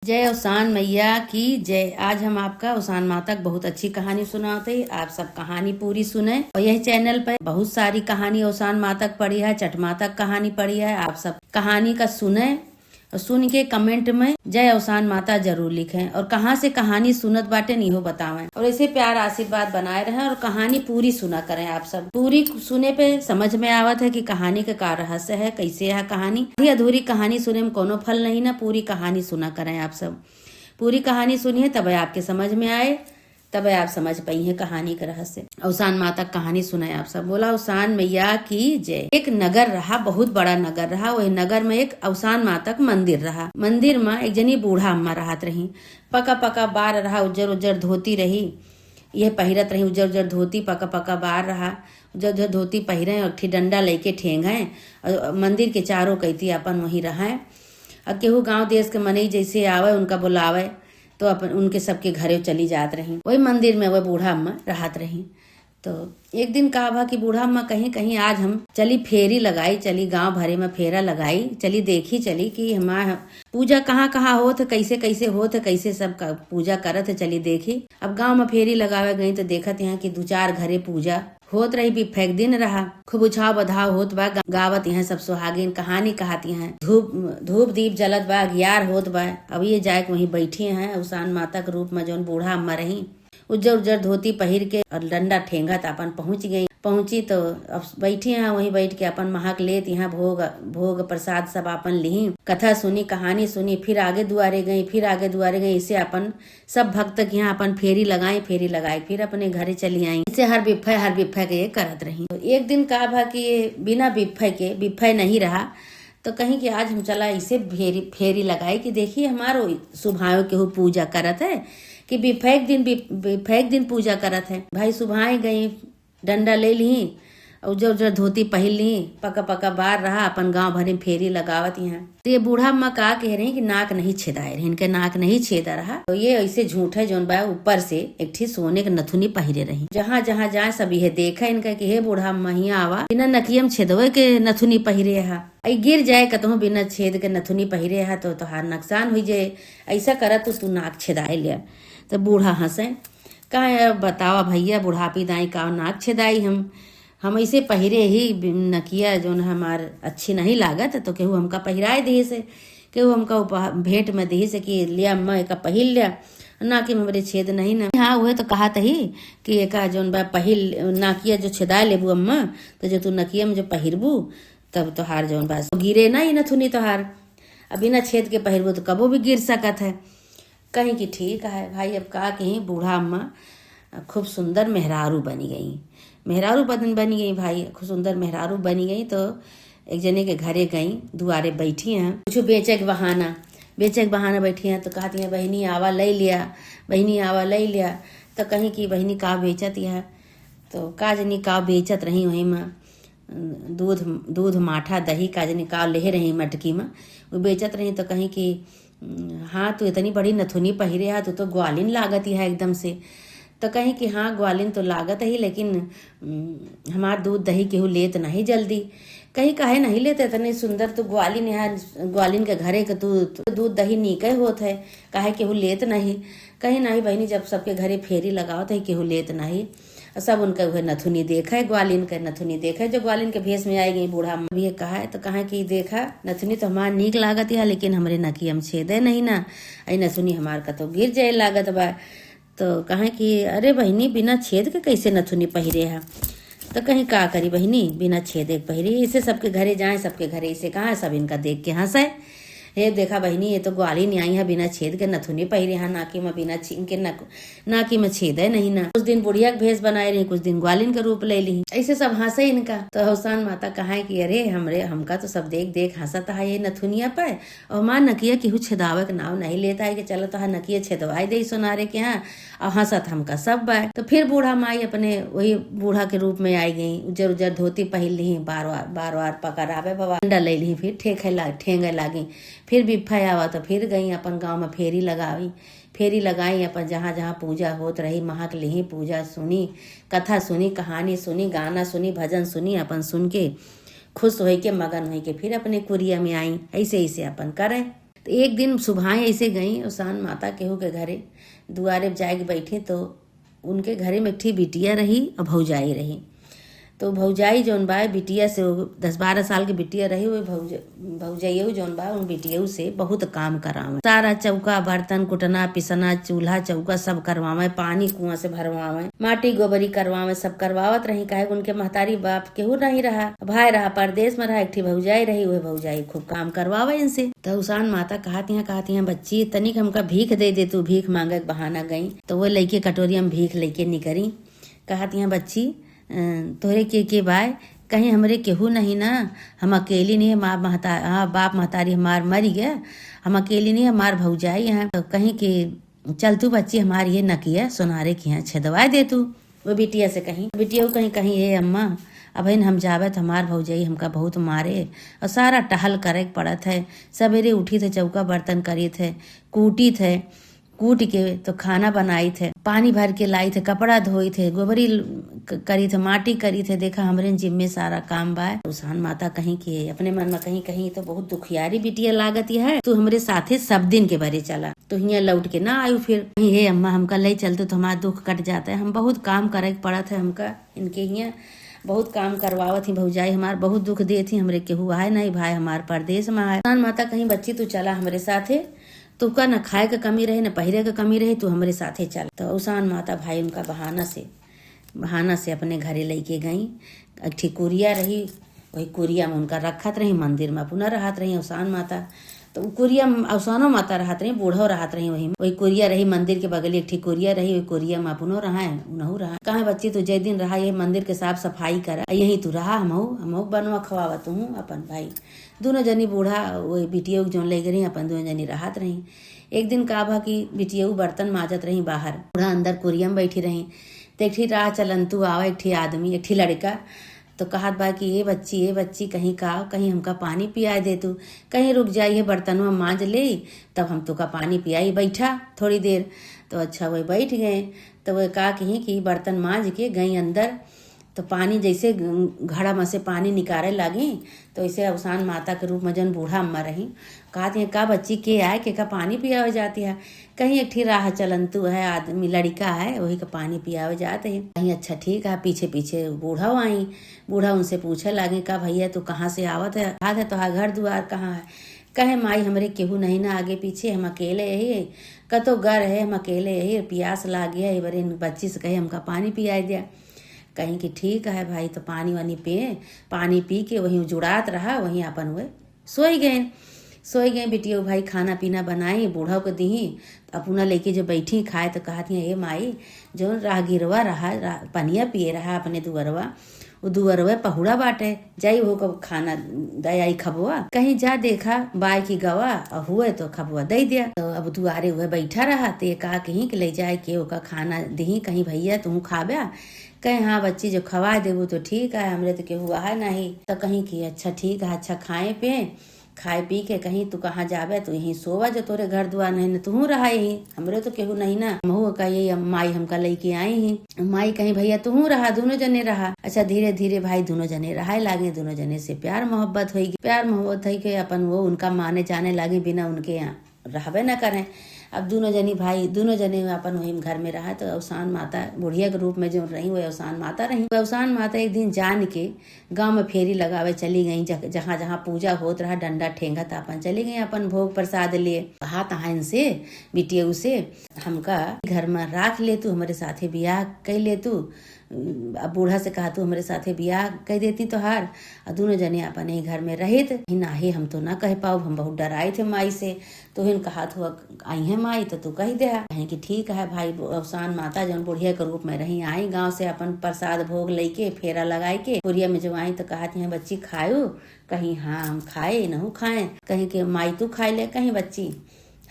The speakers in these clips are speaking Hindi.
जय उसान मैया की जय। आज हम आपका उसान माता की बहुत अच्छी कहानी सुनाते हैं। आप सब कहानी पूरी सुने और यह चैनल पर बहुत सारी कहानी उसान माता की पढ़ी है, छठ माता की कहानी पढ़ी है। आप सब कहानी का सुने और सुन के कमेंट में जय उसान माता जरूर लिखें और कहाँ से कहानी सुनत बाटे नहीं हो बतावें और ऐसे प्यार आशीर्वाद बनाए रहें और कहानी पूरी सुना करें। आप सब पूरी सुने पे समझ में आवत है कि कहानी का रहस्य है, कैसे है कहानी। अधूरी कहानी सुने में कोनो फल नहीं ना, पूरी कहानी सुना करें। आप सब पूरी कहानी सुनिए तब आपके समझ में आए, तब आप समझ पाई है कहानी का रहस्य। उसान माता कहानी सुनाए आप सब। बोला उसान मैया की जय। एक नगर रहा, बहुत बड़ा नगर रहा। वही नगर में एक उसान माता का मंदिर रहा। मंदिर में एक जनी बूढ़ा अम्मा रहत रही। पका पका बार रहा, उज्जर उज्जर धोती रही। यह पहिरत रही उज्जर उज्जर धोती, पका पका बार रहा। उज्जर उज्जर धोती पहिरे और डंडा लेके ठेंगे और मंदिर के चारों कैती अपन वहीं रहे। और केहू गाँव देश के मनई जैसे आवे उनका बुलावे तो अपन उनके सबके घरे चली जात रही। वही मंदिर में वह बूढ़ा अम्मा रहत रही। तो एक दिन कहा भा कि बूढ़ा अम्मा कहीं कहीं आज हम चली फेरी लगाई, चली गांव भरे में फेरा लगाई, चली देखी चली कि हमारा पूजा कहाँ कहाँ होत, कैसे कैसे होत, कैसे सब पूजा करत है, चली देखी। अब गांव में फेरी लगावे गई तो देखत यहाँ कि 2-4 घरे पूजा होत रही। भी फेंक दिन रहा, खूब उछाव बधाव होत बा। गावत यहाँ सब सुहागिन कहानी कहती हैं। धूप दीप जलत बा, अगियार होत बा। अब ये जाए वहीं बैठी हैं उसान माता के रूप में जौन बूढ़ा अम्मा रही। उज्जर उज्जर धोती पहिर के और डंडा ठेंगा तो अपन पहुंची तो अब बैठी हैं वहीं बैठ के अपन महक लेत यहाँ भोग प्रसाद सब अपन ली। कथा सुनी, कहानी सुनी, फिर आगे दुआरे गई। इसे अपन सब भक्त के यहाँ अपन फेरी लगाई फिर अपने घरे चली आई। इसे हर बिफे के ये करत रही। तो एक दिन कहा भा कि ये बिना बिफे नहीं रहा तो कहीं कि आज हम चला इसे फेरी लगाई कि देखिए हमारो सुबह के पूजा करत है कि बिफेक दिन पूजा करत है। भाई सुबह गई, डंडा ले ली, उज्जर उज्जर धोती पहन ली, पका पका बार रहा, अपन गांव भरे फेरी लगावत यहाँ। तो ये बूढ़ा अम्मा का कह रहे कि नाक नहीं छेदाए रहे, इनके नाक नहीं छेदा रहा। तो ये ऐसे झूठ है जोन बा ऊपर से एक ठी सोने के नथुनी पहिरे रही। जहाँ जहाँ जाए सब ये देखा इनका कि हे बूढ़ा अम्मा यहाँ आवा, बिना नकियम छेदवे के नथुनी पहिरे है। आई गिर जाए कतहु बिना छेद के नथुनी पहिरे है तो तोहार नुकसान हो जाए, ऐसा करत तो तू नाक छेदाए लिया। तो बूढ़ा हंसे, कहा बतावा भैया बुढ़ापी दाई का नाक छेदाई हम ऐसे पहिरे ही नकिया जो हमार अच्छी नहीं लागत तो केहू हमका पहिराए दे से, केहू हमका भेंट में दे से कि लिया अम्मा एक पहिल लिया, ना कि हमारे छेद नहीं ना। हाँ हुए तो कहा तही कि एक जोन बा पहिल नाकिया जो छेदा लेबू अम्मा तो जो तू नकिया में जो पहिरबू तब तोहार जोन बा गिरे ना ही नथुनी तोहार। अब बिना छेद के पहिरबू तो कबो भी गिर सकत है। कहीं कि ठीक है भाई। अब कहा कि बूढ़ा अम्मा खूब सुंदर मेहरारू बनी गई भाई, खूब सुंदर मेहरारू बनी गई। तो एक जने के घरे गई, दुआरे बैठी हैं, कुछ बेचे के बहाना बैठी हैं। तो कहती हैं बहनी आवा ले लिया। तो कहीं की बहनी का बेचत है तो का जनी का बेचत रही वहीं में दूध माठा दही का जनी का ले रही मटकी में वो बेचत रही। तो कहीं की हाँ तू इतनी बड़ी नथुनी पहिरे है, तू तो ग्वालिन लागत ही है एकदम से। तो कहीं कि हाँ ग्वालिन तो लागत ही, लेकिन हमार दूध दही केहू लेत नहीं जल्दी। कहीं काहे नहीं लेते इतने सुंदर तो ग्वालिन है, ग्वालिन के घरे के तू दूध दही नीके होत है, काहे केहू लेत नहीं। कहीं नहीं बहनी, जब सबके घरे फेरी लगाओ तो केहू लेत नहीं। सब उनका वह नथुनी देखा है, ग्वालिन का नथुनी देखा है जो ग्वालिन के भेष में आई गई। बूढ़ा भी कहा है तो कहा कि देखा नथुनी तो हमार नीक लागत है, लेकिन हमरे नकियम छेदे नहीं ना, आई नथुनी हमार का तो गिर जाए लागत बा। तो कहा कि अरे बहनी बिना छेद के कैसे नथुनी पहिरे है। तो कहीं का करी बहनी बिना छेदे पहिरे, इसे सबके घरे जाए, सबके घरे इसे कहा सब इनका देख के हंसे। ये देखा बहनी ये तो ग्वालिन आई है, बिना छेद के नथुनी पहिरे है, नाकी में बिना इनके नाकी में छेद है नहीं ना। कुछ दिन बुढ़िया के भेष बनाए रही, कुछ दिन ग्वालिन का रूप ले ली, ऐसे सब हंसे इनका। तो उसान माता कहा कि अरे हमका तो सब देख हंसता है ये नथुनिया पे, और हमार नकिया केहू छेदावे के नाव नहीं लेता है कि चलो तो नकिया छेदवाई दे सोनारे के यहाँ, और हंसत हमका सब बा। तो फिर बूढ़ा माई अपने वही बूढ़ा के रूप में आई गई, उज्जर उज्जर धोती पहिल ली, बार पकड़ावे बाबा डंडा ले ली, फिर ठेंगे लागी। फिर बिफा आवा तो फिर गई अपन गांव में फेरी लगाई अपन जहाँ जहाँ पूजा होत रही, महक ली, पूजा सुनी, कथा सुनी, कहानी सुनी, गाना सुनी, भजन सुनी, अपन सुन के खुश हो के मगन हो के फिर अपने कुरिया में आई। ऐसे अपन करें। तो एक दिन सुबह ऐसे गई उसान माता केहू के घरे, दुआरे जाके बैठी तो उनके घरे में एक ठी बिटिया रही और भौजाई रही। तो भौजाई जौन बा बिटिया से 10-12 साल की बिटिया रही, वो भौजाइयो जौन बा उन बिटिया से बहुत काम करावे, सारा चौका बर्तन कुटना पिसना चूल्हा चौका सब करवावे, पानी कुआं से भरवावे, माटी गोबरी करवावे, सब करवावत रही। काहे उनके महतारी बाप केहू नहीं रहा, भाई रहा परदेश में रहा, एक ठी भौजाई रही, वही भौजाई खूब काम करवावे इनसे। तो उसान माता कहती हैं बच्ची तनिक हमका भीख दे तू, भीख मांगे के बहाना गई। तो वो लइके कटोरिया में भीख लेके निकरी। कहती हैं बच्ची तोहरे के बाय कहीं हमरे केहू नहीं ना, हम अकेली नहीं, बाप महतारी हमार मर गया, हम अकेली नहीं, हमार भौजाई है। तो कहीं कि चल तू बच्ची हमारी ये नकिया सोनारे की यहाँ छेदवाए दे तू। वो बिटिया से कहीं बिटिया कहीं कहीं ये अम्मा अब हम जावे तो हमार भौजाई हमका बहुत मारे और सारा टहल करे पड़त है। सवेरे उठी थे चौका बर्तन करी थे, कूटी थे, कूट के तो खाना बनाई थे, पानी भर के लाई थे, कपड़ा धोई थे, गोबरी करी थे, माटी करी थे। देखा हमरे जिम्मे सारा काम बा। उसान माता कहीं कि अपने मन में कहीं तो बहुत दुखियारी बिटिया लागत है, तू हमरे साथे सब दिन के बारे चला, तो यहाँ लौट के ना आयु फिर कहीं हे अम्मा हमका ले चलते तो हमारा दुख कट जाता है, हम बहुत काम करे पड़त है हमका, इनके यहाँ बहुत काम करवावत थी भौजाई हमार, बहुत दुख दे थी, हमरे केहू आए नहीं, भाई हमार परदेश में आए। उसान माता कहीं बच्ची तू चला हमरे साथे, तुका न खाए का कमी रहे न पहिरे का कमी रहे, तू हमरे साथे चल। तो उसान माता भाई उनका बहाना से अपने घरे लेके गई। एक ठी कुरिया रही, वही कुरिया में उनका रखत रही, मंदिर में पुनः रहत रही उसान माता। तो कुरिया उसानो माता रहत रही, बूढ़ो रहत रही, वही कुरिया रही, मंदिर के बगल एक ठी कुरिया रही, वही कुरिया में अपनो रहा है उनहु रहा। कहा बच्ची तू जय दिन रहा ये मंदिर के साफ सफाई कर, यही तू रहा, हमहु बनवा खवावा तू अपन भाई। दोनों जनी बूढ़ा वही बिटिया जो ले गई अपन दोनों जनी रहत रही। एक दिन का भा की बिटिया बर्तन माजत रही बाहर, बूढ़ा अंदर कुरिया में बैठी रही। तो एक ठी राह चलन तू आवा एक ठी आदमी, एक ठी लड़का, तो कहत बा कि ये बच्ची कहीं हमका पानी पियाए दे तू, कहीं रुक जाइए बर्तनवा मांज ले तब हम तुका पानी पियाई, बैठा थोड़ी देर। तो अच्छा वही बैठ गए। तो वह कहा कहीं कि बर्तन मांज के गई अंदर, तो पानी जैसे घड़ा में से पानी निकाले लगी, तो ऐसे उसान माता के रूप में जन बूढ़ा अम्मा रही। कहती है का बच्ची के आए के का पानी पियावे जाती है, कहीं एक ठी राह चलंतु है आदमी लड़का है वही का पानी पियावे जाते हैं। कहीं अच्छा ठीक है, पीछे पीछे बूढ़ा आई, बूढ़ा उनसे पूछे लगे का भैया तू कहाँ से आवत है, हाथ है तो घर द्वार कहाँ है। कहे माई हमरे केहू नहीं ना आगे पीछे, हम अकेले यही कतो गर है, हम अकेले यही प्यास लाग गया, ये बड़े बच्ची से कहे हमका पानी पियाई दिया। कहीं कि ठीक है भाई, तो पानी पी के वहीं जुड़ात रहा, वहीं अपन हुए सोई गए। बिटिया भाई खाना पीना बनाई, बूढ़ा को दी, अपना लेके जो बैठी खाए तो कहती है हे माई जो राहगीरवा रहा पनिया पिए रहा अपने दुअरवा, वो दुअरवा पहुड़ा बाटे, जाई वो को खाना दयाई खबुआ, कहीं जा देखा बाय की गवा और हुए तो खबुआ दे दिया। तो अब दुआरे हुए बैठा रहा, तो ये कहा कहीं कि ले जाए के ओका खाना दी, कहीं भैया तू खाबा, कहे हाँ बच्ची जो खवा देबू तो ठीक है, हमरे तो केहू है नहीं। तो कहीं की अच्छा ठीक है, अच्छा खाए पी के कहीं तू कहाँ जावे तो यहीं सोवा, जो तोरे घर दुआर नहीं तू रहा यहीं, हमरे तो केहू नहीं ना। महू का यही माई हमका लेके आई ही, माई कहीं भैया तू रहा, दोनों जने रहा। अच्छा धीरे धीरे भाई दोनों जने रहा लागे, दोनों जने से प्यार मोहब्बत हुई के अपन वो उनका माने जाने लागे, बिना उनके यहाँ रहबे न करें। अब दोनों जने अपन वही घर में रहा। तो उसान माता बुढ़िया के रूप में जो रही वह उसान माता रही। उसान माता एक दिन जान के गांव में फेरी लगावे चली गई, जहाँ जहाँ पूजा होत रहा डंडा ठेंगा था अपन चली गई अपन भोग प्रसाद लिए। कहा तहा इनसे बिटिया से हमका घर में राख ले तू, हमारे साथे बियाह कर ले तू। अब बूढ़ा से कहा तू हमारे साथे बियाह कह देती तो हार, और दोनों जने अपन ही घर में रहे थे। नाही हम तो ना कह पाओ, हम बहुत डराए थे माई से, तो हिन कहा तो आई है माई तो तू कही दे। कहीं कि ठीक है भाई। उसान माता जन बुढ़िया के रूप में रही आई, गांव से अपन प्रसाद भोग लेके फेरा लगाए के पुरिया में जो आई तो कहती है बच्ची खायो, कहीं हाँ हम खाए नहु खाए, कहीं के माई तू खाए ले, कहीं बच्ची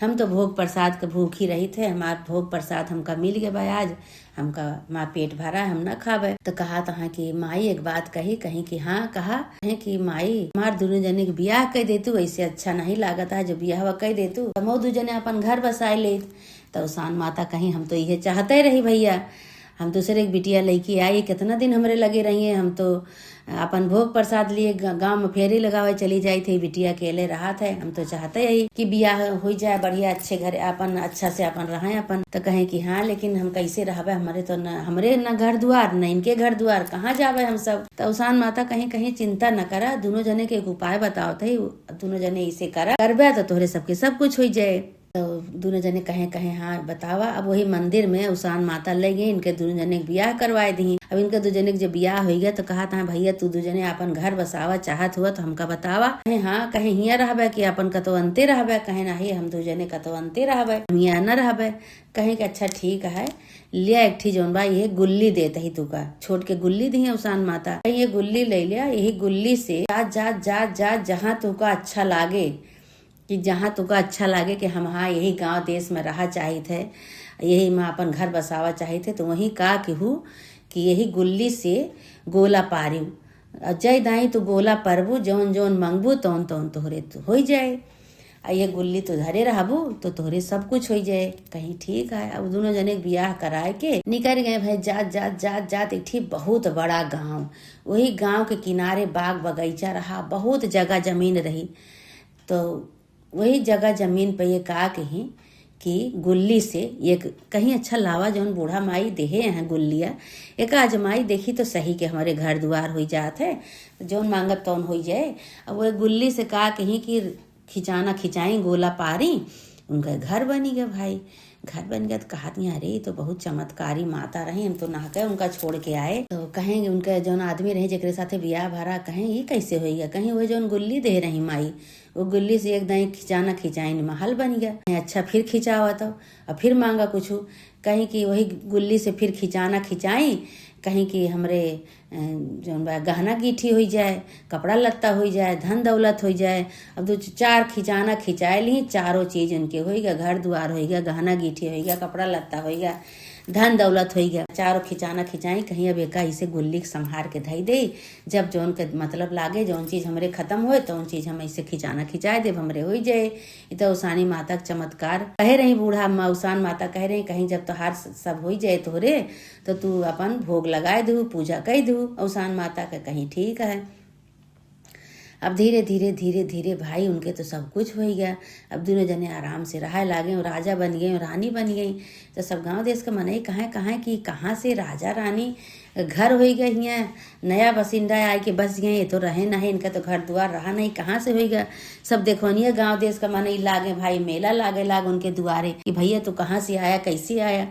हम तो भोग प्रसाद के भूखी रही थे, हमार भोग प्रसाद हमका मिल गया आज, हमका माँ पेट भरा हम न खावे। तो कहा तहा कि माई एक बात कही, कहीं कि हाँ कहा है कि माई हमार दोनों जने के बियाह कह दे तू, ऐसे अच्छा नहीं लागत है जो बियाह कह दे तू, हम दो जने अपन घर बसाए ले। तो उसान माता कहीं हम तो ये चाहते रही भैया, हम दूसरे एक बिटिया लड़की आई, कितना दिन हमरे लगे रहिए। हम तो अपन भोग प्रसाद लिए गांव में फेरी लगावे चली जाई थी, बिटिया अकेले रहा थे। हम तो चाहते यही कि बियाह हो जाए बढ़िया, अच्छे घर अपन अच्छा से अपन रहे अपन। तो कहे कि हाँ लेकिन हम कैसे रहबे, हमारे तो हमरे न घर द्वार न इनके घर द्वार, कहाँ जावे हम सब। तो उसान माता कहीं कहीं चिंता न करा, दोनों जने के एक उपाय बताओ थे, दोनों जने इसे करा करबे तो तोहरे सबके सब कुछ हो जाए। तो दोनों जने कहे हाँ बतावा। अब वही मंदिर में उसान माता ले गई, इनके दोनों जने के ब्याह करवाए दी। अब इनके दो जने के जब ब्याह हो गया तो कहा था भैया तू दो जने अपन घर बसावा चाहत हुआ तो हमका बतावा। कहे हाँ, कहे हिया रहबे कि अपन कतो अंते रहबे। कहे नहीं, हम दो जने कतो अंते रहबे, हम यहाँ न रहबे। कहे कि अच्छा ठीक है, लिया एक ठी जौन बा ये गुल्ली देते ही तुका, छोट के गुल्ली दी है उसान माता। कहे ये गुल्ली ले लिया, यही गुल्ली से जात जात जात जात जहाँ तुका अच्छा लागे, कि जहाँ तुका अच्छा लागे कि हम हाँ यही गांव देश में रहा चाहिए थे, यही में अपन घर बसावा चाहिए थे, तो वही का कहू कि यही गुल्ली से गोला पारियू, जय दाई तो गोला परबू, जौन जौन मंगबू तौन तौन तोहरे तो हो जाए। आ ये गुल्ली तो धरे रहबू तो तोहरे सब कुछ हो जाए। कहीं ठीक है। अब दोनों जने ब्याह कराए के निकल गए भाई, जात जात जात जात एक ठीक बहुत बड़ा गांव। वही गांव के किनारे बाग बगीचा रहा, बहुत जगह जमीन रही। तो वही जगह जमीन पे ये कहा कहीं कि गुल्ली से एक कहीं अच्छा लावा, जौन बूढ़ा माई देहे हैं गुल्लिया, एक आजमाई देखी तो सही के हमारे घर द्वार हो जात है, जौन मांगत तौन हो जाए। अब वो गुल्ली से कहा कहीं कि खिंचाना खिंचाई गोला पारी, उनका घर बनी गया भाई। घर बन गया तो कहा अरे तो बहुत चमत्कारी माता रही, हम तो नहा के उनका छोड़ के आए। तो कहेंगे उनका जौन आदमी रहे जेकरे साथे बियाह भरा, कहें ये कैसे हो गया। कहीं वो जौन गुल्ली दे रही माई, वो गुल्ली से एकदम खिंचाना खिंचाई महल बन गया। अच्छा फिर खिंचावा तो और फिर मांगा कुछ, कहीं कि वही गुल्ली से फिर खिंचाना खिंचाई, कहीं कि हमरे जौन बा गहना गीठी हो जाए, कपड़ा लत्ता हो जाए, धन दौलत हो जाए। अब दो चार खिंचाना खिंचाए ली, चारों चीज उनके हो गया, घर द्वार हो गया, गहना गीठी हो गया, कपड़ा लत्ता हो गया, धन दौलत हो गया, चारों खिंचाना खिंचाई। कहीं अब एका इसे गुल्ली संभार के धई दे, जब जौन के मतलब लागे, जौन चीज हमरे खत्म होए तो चीज हम इसे खिंचाना खिंचाए दे हमरे हो जाए। तो उसानी माता का चमत्कार कहे रही, बूढ़ा उसान माता कह रही कहीं जब तोहार सब हो जाए तोहरे तो तू अपन भोग लगाए दू, पूजा कर दू उसान माता का। कहीं ठीक है। अब धीरे धीरे धीरे धीरे भाई उनके तो सब कुछ हो गया। अब दोनों जने आराम से रहा लागे, और राजा बन गए और रानी बन गई। तो सब गांव देश का मनई कहाँ कि कहाँ से राजा रानी घर हो गया, यहाँ नया बसिंदा आए के बस गए, ये तो रहे नहीं, इनका तो घर द्वार रहा नहीं, कहाँ से हो गया। सब देखो नहीं गाँव देश का मनई लागे भाई, मेला लागे उनके दुआरे कि भैया तू कहाँ से आया, कैसे आया।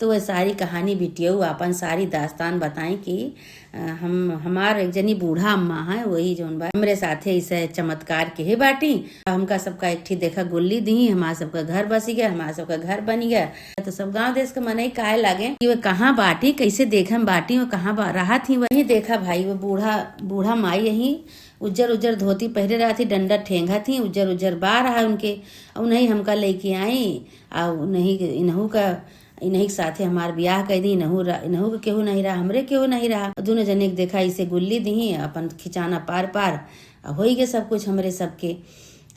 तो वह सारी कहानी बिटियऊ अपन सारी दास्तान बताएं कि हमार एक जनी बूढ़ा अम्मा है, वही जोन बा हमरे साथे इसे चमत्कार के ही बाटी। हमका सबका एक ठी देखा गुल्ली दी, हमारा सबका घर बस गया, हमारा सबका घर बन गया। तो सब गांव देश के मनई काहे लागे कि वो कहाँ बाटी, कैसे देखा बाटी, वो कहाँ रहा थी। वही देखा भाई वो बूढ़ा माई यही उज्जर उज्जर धोती पहरे रहा थी, डंडा ठेंगा थी, उज्जर उज्जर बार रहा उनके। और नहीं हमका लेके आई, और नहीं इनहू का इन्हीं के साथे हमार ब्याह कर दी, इनहू के केहू नहीं रहा, हमरे केहू नहीं रहा। दोनों जने के देखा इसे गुल्ली दी, अपन खिंचाना पार पार हो ही गए सब कुछ हमरे सबके।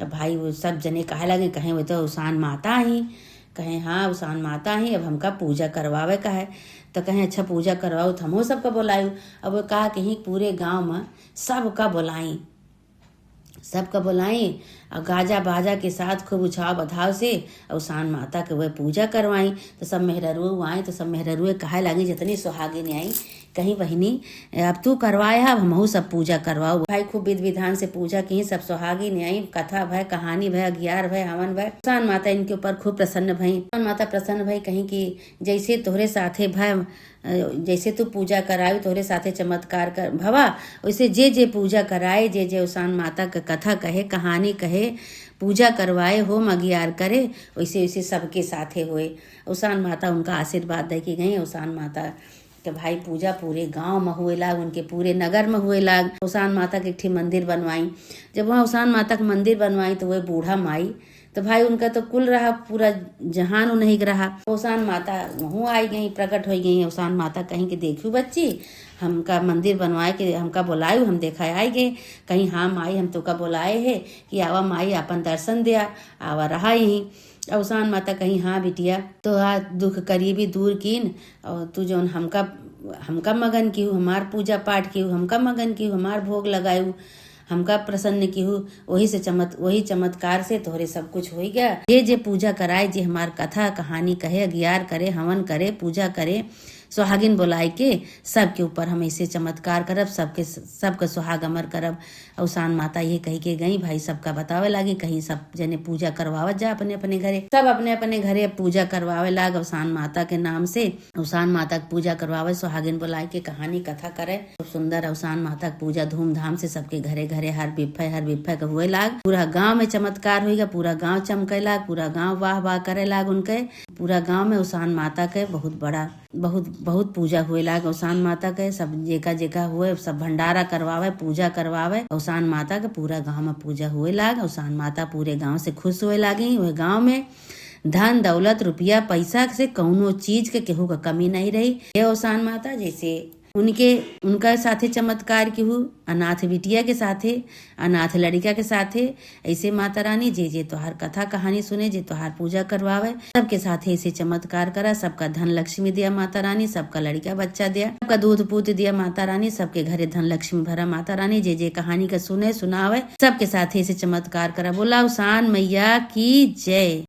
अब भाई वो सब जने कहे लगे, कहें वो तो उसान माता ही, कहें हाँ उसान माता ही, अब हमका पूजा करवावे का है। तो कहें अच्छा पूजा करवाओ, तो हमो सबका बुलायू। अब वो कहा कहीं पूरे गाँव में सबका बुलाई और गाजा बाजा के साथ खूब उछाव बधाव से उसान माता के वह पूजा करवाई। तो सब मेहररुए आई, तो सब मेहररुए कहे लगी जितनी सुहागिन आई, कहीं बहिनी अब तू करवाए, अब हमहू सब पूजा करवाओ। भाई खूब विधि विधान से पूजा की, सब सुहागिन आई, कथा भय, कहानी भय, अगियार भय, हवन भय। उसान माता इनके ऊपर खूब प्रसन्न भई। उसान माता प्रसन्न भई, कहीं कि जैसे तोहरे साथे भय, जैसे तू पूजा कराई तोहरे साथे चमत्कार कर भवा, वैसे जे पूजा कराए, जे उसान माता का कथा कहे, कहानी कहे, पूजा करवाए, होम अगियार करे, वैसे वैसे सबके साथे हुए। उसान माता उनका आशीर्वाद दे के गई। उसान माता के भाई पूजा पूरे गांव में हुए लाग, उनके पूरे नगर में हुए लाग। उसान माता के एक ठी मंदिर बनवाई। जब वहाँ उसान माता का मंदिर बनवाई तो वह बूढ़ा माई, तो भाई उनका तो कुल रहा, पूरा जहान नहीं रहा। उसान माता वहाँ आई गई, प्रकट हो गई। उसान माता कहीं कि देखू बच्ची, हमका मंदिर बनवाए के हमका बुलायू, हम देखा आई गए। कहीं हाँ माई हम तो का बुलाए है कि आवा माई अपन दर्शन दिया, आवा रहा यहीं। अवसान माता कहीं हाँ बिटिया तो आ दुख करिए भी दूर कीन और तू जौन हमका मगन की हूँ, हमार पूजा पाठ की हूँ, हमका मगन की हूँ, हमार भोग लगायू, हमका प्रसन्न की हूँ, वही चमत्कार से तोहरे सब कुछ हो गया। जे पूजा कराए, जे हमार कथा कहानी कहे, अगियार करे, हवन करे, पूजा करे, सुहागिन बुलाए के सबके ऊपर हम ऐसे चमत्कार करब, सबके सुहाग अमर करब। अवसान माता ये कही के गई, भाई सबका बतावे लागी, कहीं सब जने पूजा करवावत जा अपने अपने घरे, सब अपने अपने घरे पूजा करवावे लाग अवसान माता के नाम से। अवसान माता की पूजा करवावे, सुहागिन बुलाए के कहानी कथा करे, खूब सुंदर अवसान माता की पूजा धूमधाम से सबके घरे घरे हर बिफे के हुए लाग। पूरा गाँव में चमत्कार होगा, पूरा गाँव चमके लाग, पूरा गाँव वाह वाह करे लाग उनके। पूरा गाँव में अवसान माता के बहुत पूजा हुए लाग अवसान माता के। सब जेका हुए सब भंडारा करवावे, पूजा करवावे अवसान माता के। पूरा गांव में पूजा हुए लाग, अवसान माता पूरे गांव से खुश हुए लागी। वह गांव में धन दौलत रुपया पैसा से कौनो चीज के केहू का कमी नहीं रही। ये अवसान माता जैसे उनका साथे चमत्कार की हूँ, अनाथ बिटिया के साथे, अनाथ लड़का के साथे, ऐसे माता रानी जे तोहार कथा कहानी सुने, जे तोहार पूजा करवावे, सबके साथे ऐसे चमत्कार करा। सबका धन लक्ष्मी दिया माता रानी, सबका लड़का बच्चा दिया, सबका दूध पूत दिया माता रानी, सबके घरे धन लक्ष्मी भरा माता रानी। जे कहानी का सुने सुनावे, सबके साथे ऐसे चमत्कार करा। बोला अवसान मैया की जय।